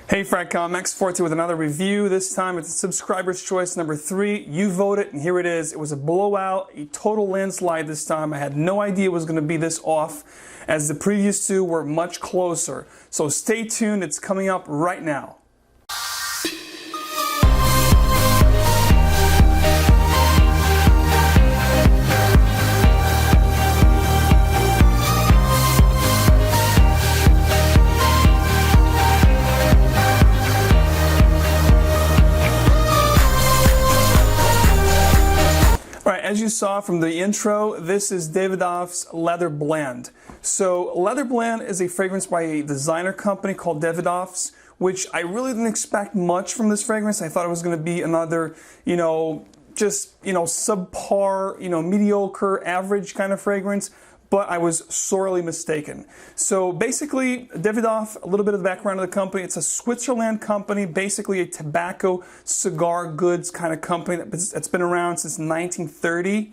Hey Fragcom, X4 with another review. This time it's subscriber's choice number 3. You voted and here it is. It was a blowout, a total landslide this time. I had no idea it was going to be this off as the previous two were much closer. So stay tuned, it's coming up right now. As you saw from the intro, this is Davidoff's Leather Blend. So Leather Blend is a fragrance by a designer company called Davidoff's, which I really didn't expect much from this fragrance. I thought it was going to be another, subpar, mediocre, average kind of fragrance. But I was sorely mistaken. So basically, Davidoff, a little bit of the background of the company, it's a Switzerland company, basically a tobacco, cigar goods kind of company that's been around since 1930.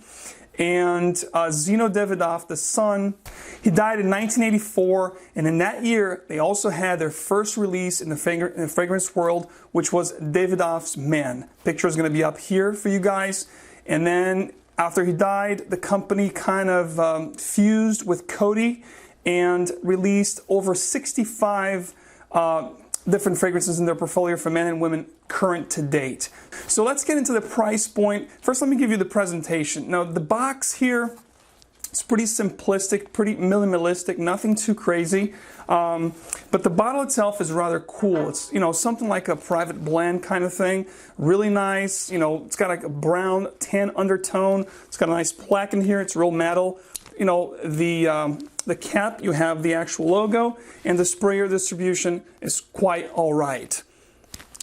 And Zino Davidoff, the son, he died in 1984, and in that year, they also had their first release in the fragrance world, which was Davidoff's Man. Picture is going to be up here for you guys. And then after he died, the company kind of fused with Coty and released over 65 different fragrances in their portfolio for men and women current to date. So let's get into the price point. First, let me give you the presentation. Now, the box here, it's pretty simplistic, pretty minimalistic, nothing too crazy. But the bottle itself is rather cool. It's, something like a private blend kind of thing. Really nice. It's got like a brown tan undertone. It's got a nice plaque in here. It's real metal. The cap, you have the actual logo, and the sprayer distribution is quite all right.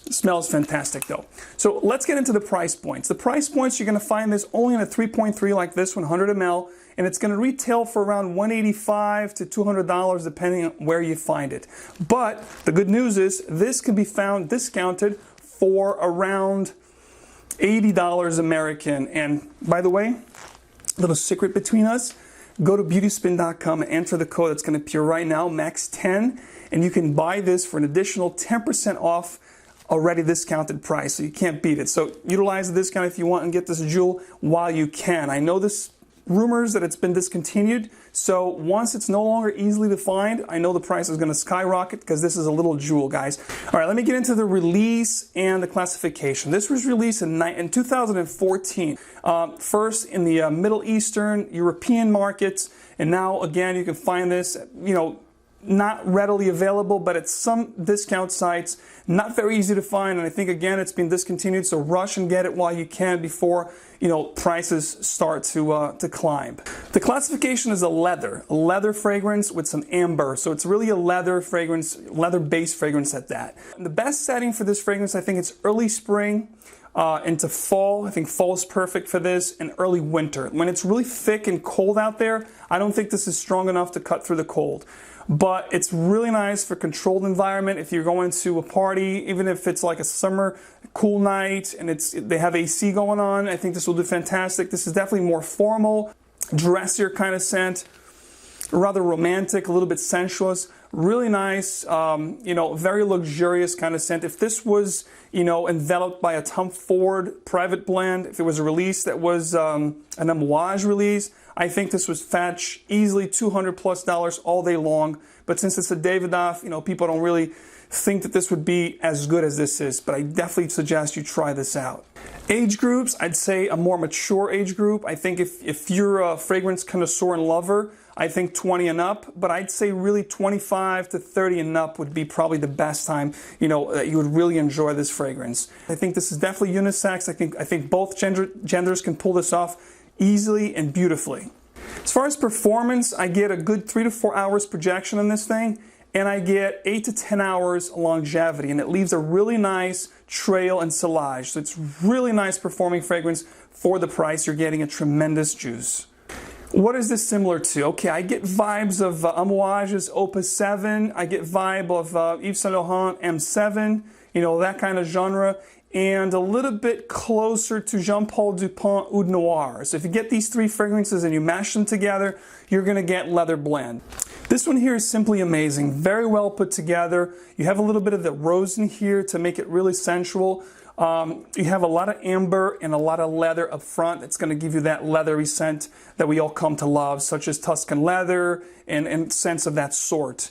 It smells fantastic though. So let's get into the price points. The price points, you're going to find this only in a 3.3 like this, 100 ml. And it's going to retail for around $185 to $200 depending on where you find it. But the good news is this can be found discounted for around $80 American. And by the way, a little secret between us, go to beautyspin.com and enter the code that's going to appear right now, MAX10, and you can buy this for an additional 10% off already discounted price. So you can't beat it. So utilize the discount if you want and get this jewel while you can. I know this rumors that it's been discontinued, so once it's no longer easily to find, I know the price is going to skyrocket because this is a little jewel, guys. All right, let me get into the release and the classification. This was released in 2014, first in the Middle Eastern, European markets, and now again you can find this, not readily available, but at some discount sites, not very easy to find, and I think again it's been discontinued, so rush and get it while you can before prices start to climb. The classification is a leather fragrance with some amber, so it's really a leather fragrance, leather-based fragrance at that. And the best setting for this fragrance, I think it's early spring into fall. I think fall is perfect for this, and early winter. When it's really thick and cold out there, I don't think this is strong enough to cut through the cold. But it's really nice for controlled environment if you're going to a party, even if it's like a summer cool night and they have AC going on. I think this will do fantastic. This is definitely more formal, dressier kind of scent, rather romantic, a little bit sensuous, really nice, very luxurious kind of scent. If this was, enveloped by a Tom Ford private blend, if it was a release that was an homage release, I think this would fetch easily $200+ all day long. But since it's a Davidoff, people don't really think that this would be as good as this is. But I definitely suggest you try this out. Age groups, I'd say a more mature age group. I think if you're a fragrance connoisseur and lover, I think 20 and up. But I'd say really 25 to 30 and up would be probably the best time, that you would really enjoy this fragrance. I think this is definitely unisex. I think both genders can pull this off easily and beautifully. As far as performance, I get a good 3 to 4 hours projection on this thing, and I get 8 to 10 hours longevity, and it leaves a really nice trail and sillage. So it's really nice performing fragrance for the price. You're getting a tremendous juice. What is this similar to? Okay, I get vibes of Amouage's Opus 7. I get vibe of Yves Saint Laurent M7, that kind of genre. And a little bit closer to Jean Paul Dupont Oud Noir. So if you get these three fragrances and you mash them together, you're going to get Leather Blend. This one here is simply amazing, very well put together. You have a little bit of the rose in here to make it really sensual. You have a lot of amber and a lot of leather up front. It's going to give you that leathery scent that we all come to love, such as Tuscan leather and scents of that sort.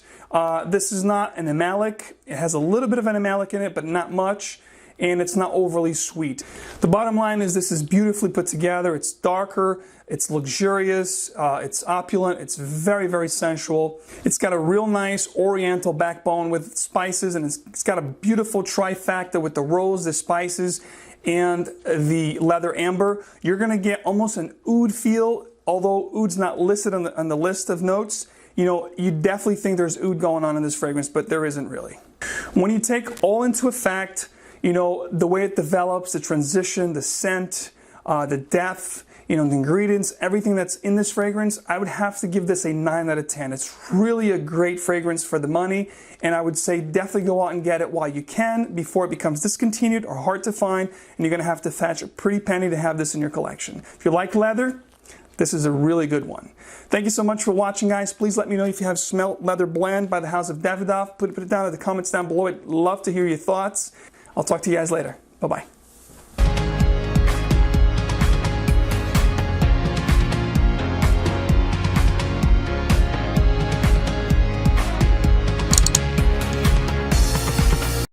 This is not an amalic. It has a little bit of an amalic in it, but not much. And it's not overly sweet. The bottom line is this is beautifully put together. It's darker, it's luxurious, it's opulent, it's very, very sensual. It's got a real nice oriental backbone with spices, and it's got a beautiful trifecta with the rose, the spices, and the leather amber. You're gonna get almost an oud feel, although oud's not listed on the list of notes. You know, you definitely think there's oud going on in this fragrance, but there isn't really. When you take all into effect, you know, the way it develops, the transition, the scent, the depth, you know, the ingredients, everything that's in this fragrance, I would have to give this a 9 out of 10. It's really a great fragrance for the money, and I would say definitely go out and get it while you can before it becomes discontinued or hard to find, and you're going to have to fetch a pretty penny to have this in your collection. If you like leather, this is a really good one. Thank you so much for watching, guys. Please let me know if you have Smelt Leather Blend by the House of Davidoff. Put it down in the comments down below. I'd love to hear your thoughts. I'll talk to you guys later. Bye-bye.